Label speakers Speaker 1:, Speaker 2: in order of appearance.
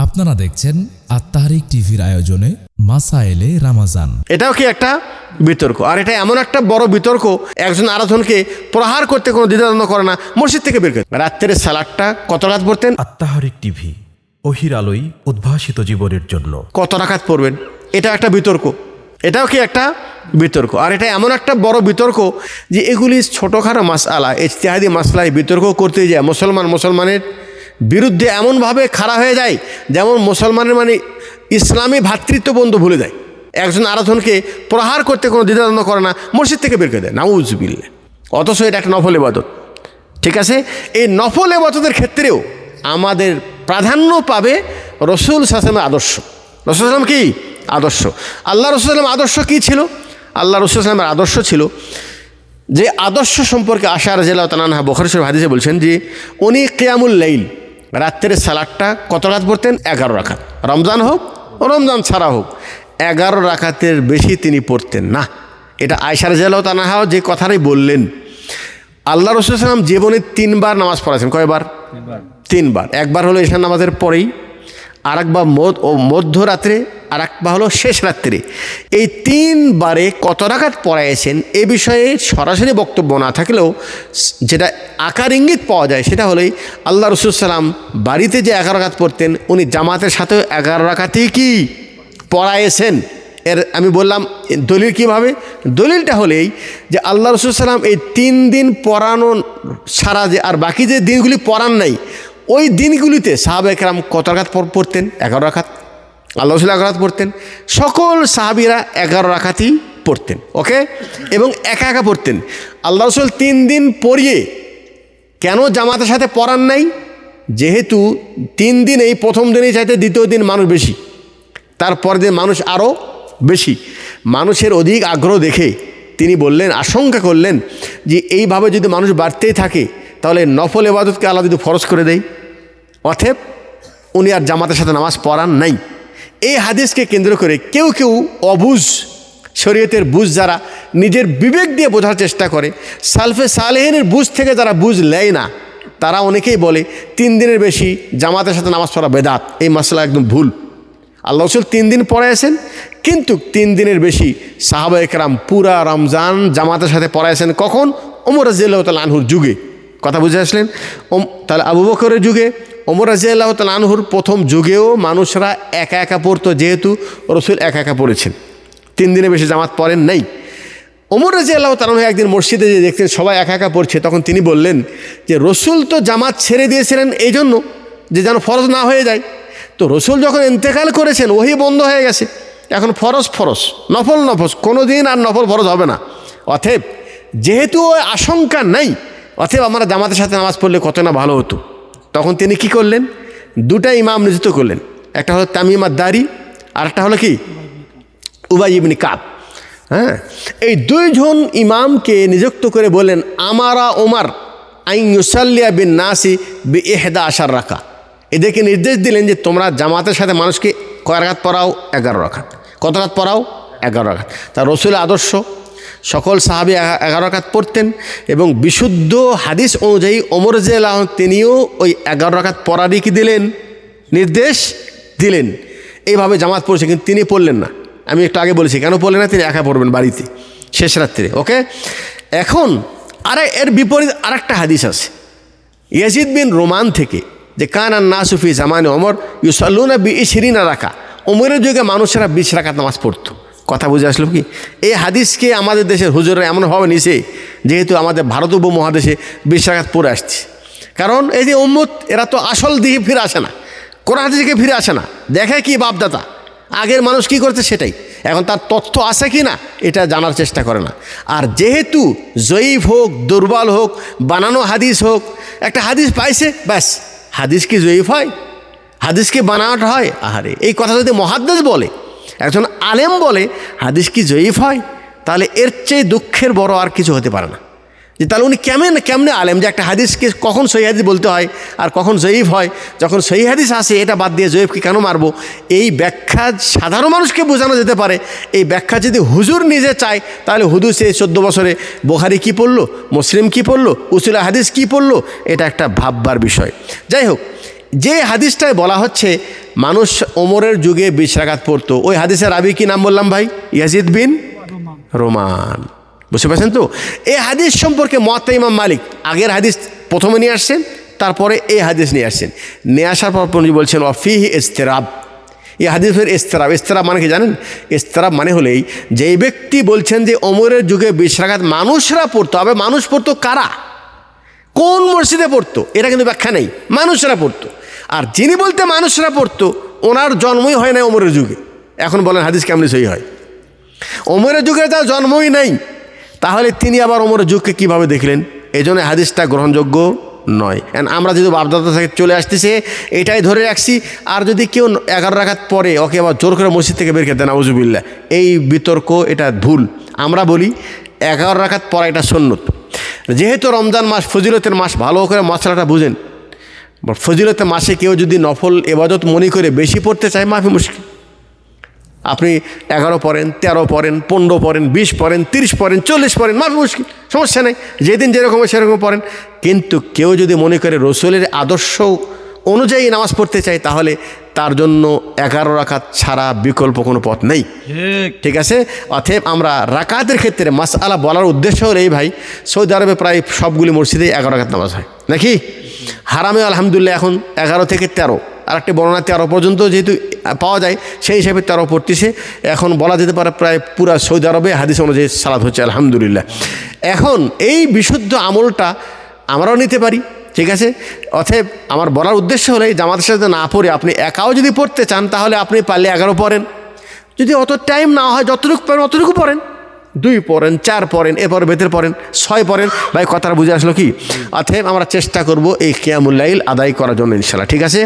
Speaker 1: আপনারা দেখছেন আত-তাহরিক টিভির আয়োজনে মাসায়েলে রামাজান।
Speaker 2: এটাও কি একটা বিতর্ক, আর এটা এমন একটা বড় বিতর্ক, একজন আরেকজনকে প্রহার করতে কোনো দ্বিধাদ্বন্দ্ব করে না, মসজিদ থেকে বের করে। রাত্রের সালাদটা কত রাকাত পড়তেন?
Speaker 3: আত-তাহরিক টিভি, ওহির আলোয় উদ্ভাসিত জীবনের জন্য।
Speaker 2: কত রাকাত পড়বেন? এটা একটা বিতর্ক, এটাও কি একটা বিতর্ক, আর এটা এমন একটা বড় বিতর্ক যে এগুলি ছোটোখাটো মাসআলা, ইজতিহাদি মাসলায় বিতর্ক করতে যায় মুসলমানের বিরুদ্ধে এমনভাবে খাড়া হয়ে যায় যেমন মুসলমানের মানে ইসলামী ভ্রাতৃত্ববন্ধু ভুলে যায়, একজন আরেকজনকে প্রহার করতে কোনো দ্বিধাদ্বন্দ্ব করে না, মসজিদ থেকে বের করে দেয়, নাউজুবিল্লাহ। অথচ এটা একটা নফল ইবাদত, ঠিক আছে? এই নফল ইবাদতের ক্ষেত্রেও আমাদের প্রাধান্য পাবে রসুল সাল্লাল্লাহু আদর্শ। রসুল সাল্লাম কি আদর্শ? আল্লাহ রসুল সাল্লাম আদর্শ কী ছিল? আল্লাহ রসুল সাল্লামের আদর্শ ছিল যে আদর্শ সম্পর্কে আশা রাদিয়াল্লাহু তাআলা আনহা বুখারী শরীফ হাদিসে বলছেন যে উনি কিয়ামুল লাইল, রাত্রের সালাদটা কত রাকাত পড়তেন? 11 রাকাত। রমজান হোক রমজান ছাড়া হোক 11 রাকাতের বেশি তিনি পড়তেন না। এটা আয়েশা রাদিয়াল্লাহু তাআলা আনহা যে কথাটাই বললেন। আল্লাহ রাসূল সাল্লাল্লাহু আলাইহি ওয়াসাল্লাম জীবনে 3 বার নামাজ পড়াছেন। কয়বার? 3 বার। একবার হলো ঈশার নামাজের পরেই, আর একবার মধ্যরাত্রে, আর একবার হলো শেষ রাত্রে। এই 3 বারে কত রাকাত পড়াইছেন এ বিষয়ে সরাসরি বক্তব্য না থাকলেও যেটা আকার ইঙ্গিত পাওয়া যায় সেটা হলোই আল্লাহ রাসূল সাল্লাম বাড়িতে যে 11 রাকাত পড়তেন উনি জামাতের সাথেও 11 রাকাতই কি পড়াইছেন। এর আমি বললাম দলিল কীভাবে? দলিলটা হলেই যে আল্লাহ রাসূল সাল্লাম এই 3 দিন পড়ানো ছাড়া যে আর বাকি যে দিনগুলি পড়ান নাই, ওই দিনগুলিতে সাহাবায়ে কেরাম কত রাকাত পড়তেন? 11 রাকাত। আল্লাহ রাসূল 11 রাকাত পড়তেন, সকল সাহাবীরা 11 রাকাতই পড়তেন। ওকে, এবং একা একা পড়তেন। আল্লাহ রাসূল 3 দিন পড়িয়ে কেন জামাতের সাথে পড়ান নাই? যেহেতু 3 দিন, এই প্রথম দিনেই চাইতে দ্বিতীয় দিন মানুষ বেশি, তারপর দিন মানুষ আরও বেশি, মানুষের অধিক আগ্রহ দেখে তিনি বললেন, আশঙ্কা করলেন যে এইভাবে যদি মানুষ বাড়তেই থাকে তাহলে নফল ইবাদতকে আল্লাহ যদি ফরজ করে দেয়। অতএব উনি আর জামাতের সাথে নামাজ পড়ান নাই। এই হাদিসকে কেন্দ্র করে কেউ কেউ অবুঝ, শরীয়তের বুঝ যারা নিজের বিবেক দিয়ে বোঝার চেষ্টা করে, সালফে সালেহিনের বুঝ থেকে যারা বুঝ নেয় না, তারা অনেকেই বলে 3 দিনের বেশি জামাতের সাথে নামাজ পড়া বেদাত। এই মাসলা একদম ভুল। আল্লাহ রাসূল 3 দিন পড়াইছেন, কিন্তু 3 দিনের বেশি সাহাবায়ে কেরাম পুরা রমজান জামাতের সাথে পড়াইছেন। কখন? ওমর রাদিয়াল্লাহু তাআলা আনহুর যুগে। কথা বুঝে আসলেন? তাহলে আবু বকরের যুগে, ওমর রাদিয়াল্লাহু তাআলা আনহুর প্রথম যুগেও মানুষরা একা একা পড়তো, যেহেতু রসুল একা একা পড়েছেন, 3 দিনের বেশি জামাত পড়েন নাই। ওমর রাদিয়াল্লাহু তাআলা একদিন মসজিদে যে দেখতেন সবাই একা একা পড়ছে, তখন তিনি বললেন যে রসুল তো জামাত ছেড়ে দিয়েছিলেন এই জন্য যে যেন ফরজ না হয়ে যায়। তো রসুল যখন ইন্তেকাল করেছেন ওহি বন্ধ হয়ে গেছে, এখন ফরজ ফরজ, নফল নফল, কোনো দিন আর নফল ফরজ হবে না। অতএব যেহেতু ওই আশঙ্কা নাই, অতএব আমরা জামাতের সাথে নামাজ পড়লে কত না ভালো হতো। তখন তিনি কি করলেন? 2টা ইমাম নিযুক্ত করলেন। একটা হলো তামিম আদ-দারি, আর একটা হলো কি উবাই ইবনে কাব। হ্যাঁ, এই 2 জন ইমামকে নিযুক্ত করে বললেন, আমারা ওমর আইন ইউসাল্লিয়া বিন নাসি বি 11 রাকা। এদেরকে নির্দেশ দিলেন যে তোমরা জামাতের সাথে মানুষকে কয় রাকাত পড়াও? 11 রাকাত। কত রাকাত পড়াও? 11 রাকাত। তা রসুলের আদর্শ, সকল সাহাবী 11 রাকাত পড়তেন, এবং বিশুদ্ধ হাদিস অনুযায়ী ওমর রাদিয়াল্লাহু আনহু তিনিও ওই 11 রাকাত পড়ারই কি দিলেন? নির্দেশ দিলেন। এইভাবে জামাত পড়ছে, কিন্তু তিনি পড়লেন না। আমি একটু আগে বলেছি কেন পড়লেন না? তিনি একা পড়বেন বাড়িতে শেষ রাত্রে। ওকে, এখন এর বিপরীত আরেকটা হাদিস আছে ইয়াজিদ বিন রোমান থেকে, যে কানা নাসু ফি জামানে ওমর ইউসাল্লুনা বি 20 রাকা। ওমরের যুগে মানুষেরা 20 রাকাত নামাজ পড়তো। কথা বুঝে আসলো কি? এই হাদিসকে আমাদের দেশের হুজুররা এমনভাবে নিছে যেহেতু আমাদের ভারত উপমহাদেশে 20 রাকাত পড়ে আসছে। কারণ এই যে উম্মত, এরা তো আসল দিকে ফিরে আসে না, কোরআন হাদিসে ফিরে আসে না, দেখে কি বাপদাতা আগের মানুষ কি করতে সেটাই, এখন তার তথ্য আছে কি না এটা জানার চেষ্টা করে না। আর যেহেতু জয়ীফ হোক, দুর্বল হোক, বানানো হাদিস হোক, একটা হাদিস পাইছে ব্যাস, হাদিস কি জয়ীফ হয়? হাদিস কি বানাওয়াটা হয়? আহারে, এই কথা যদি মুহাদ্দিস বলে, একজন আলেম বলে হাদিস কি জয়ীফ হয়, তাহলে এর চেয়ে দুঃখের বড় আর কিছু হতে পারে না। যে তাহলে উনি কেমনে আলেম যে একটা হাদিসকে কখন সহিহ হাদিস বলতে হয় আর কখন জয়ীফ হয়, যখন সহিহ হাদিস আসে এটা বাদ দিয়ে জয়ীফকে কেন মারবো? এই ব্যাখ্যা সাধারণ মানুষকে বোঝানো যেতে পারে। এই ব্যাখ্যা যদি হুজুর নিজে চায় তাহলে হুজুর সে 14 বছরে বুখারী কী পড়লো, মুসলিম কী পড়লো, উসুল হাদিস কী পড়লো, এটা একটা ভাববার বিষয়। যাই হোক, যে হাদিসটায় বলা হচ্ছে মানুষ ওমরের যুগে 20 রাকাত পড়তো, ওই হাদিসের রাবি কি নাম বললাম ভাই? ইয়াজিদ বিন রোমান। বুঝতে পারছেন তো? এই হাদিস সম্পর্কে মুয়াত্তা ইমাম মালিক আগের হাদিস প্রথমে নিয়ে আসছেন, তারপরে এই হাদিস নিয়ে আসছেন। নিয়ে আসার পর তিনি বলছেন ওয়াফিহি ইস্তিরাব, এই হাদিসের ইস্তিরাব। ইস্তিরাব মানে কি জানেন? ইস্তিরাব মানে হলেই যেই ব্যক্তি বলছেন যে ওমরের যুগে 20 রাকাত মানুষরা পড়তো, আবার মানুষ পড়তো কারা, কোন মসজিদে পড়তো, এটা কিন্তু ব্যাখ্যা নেই, মানুষরা পড়তো। আর যিনি বলতে মানুষরা পড়তো, ওনার জন্মই হয় না ওমরের যুগে। এখন বলেন হাদিস কেমনি সহি হয়? ওমরের যুগে তার জন্মই নাই, তাহলে তিনি আবার ওমরের যুগকে কীভাবে দেখলেন? এই জন্য হাদিসটা গ্রহণযোগ্য নয়। আমরা যদি বাপদাদা থেকে চলে আসতেছে এটাই ধরে রাখছি, আর যদি কেউ 11 রাকাত পরে ওকে আবার জোর করে মসজিদ থেকে বের করে দেন, নাউজুবিল্লাহ, এই বিতর্ক, এটা ভুল। আমরা বলি 11 রাকাত পড়া এটা সুন্নত। যেহেতু রমজান মাস ফজিলতের মাস, ভালো করে মশলাটা বুঝেন। ফজিলতের মাসে কেউ যদি নফল এবাদত মনে করে বেশি পড়তে চায়, মাফি মুশকিল। আপনি 11 পড়েন, 13 পড়েন, 15 পড়েন, 20 পড়েন, 30 পড়েন, 40 পড়েন, মাফি মুশকিল, সমস্যা নেই, যেদিন যেরকম সেরকম পড়েন। কিন্তু কেউ যদি মনে করে রসুলের আদর্শ অনুযায়ী নামাজ পড়তে চায়, তাহলে তার জন্য 11 রাকাত ছাড়া বিকল্প কোনো পথ নেই। ঠিক আছে? অতএব আমরা রাকাতের ক্ষেত্রে মাসআলা বলার উদ্দেশ্য হলো এই ভাই, সৌদি আরবে প্রায় সবগুলি মসজিদে 11 রাকাত নামাজ হয় নাকি? হারামে আলহামদুলিল্লাহ এখন 11 থেকে 13, আর একটি বর্ণনা 13 পর্যন্ত যেহেতু পাওয়া যায়, সেই হিসাবে 13 পড়তেছে। এখন বলা যেতে পারে প্রায় পুরা সৌদি আরবে হাদিস অনুযায়ী সালাত হচ্ছে আলহামদুলিল্লাহ। এখন এই বিশুদ্ধ আমলটা আমরাও নিতে পারি, ঠিক আছে? অতএব আমার বলার উদ্দেশ্য হলে জামাতের সাথে না পড়ে আপনি একাও যদি পড়তে চান, তাহলে আপনি পারলে 11 পড়েন, যদি অত টাইম না হয় যতটুকু পড়েন অতটুকু পড়েন, 2 পড়েন, 4 পড়েন, এরপর ভেতর পড়েন, 6 পড়েন। ভাই কথাটা বুঝে আসলো কি? অতএব আমরা চেষ্টা করব এই কিয়ামুল লাইল আদায় করার জন্য ইনশাআল্লাহ, ঠিক আছে?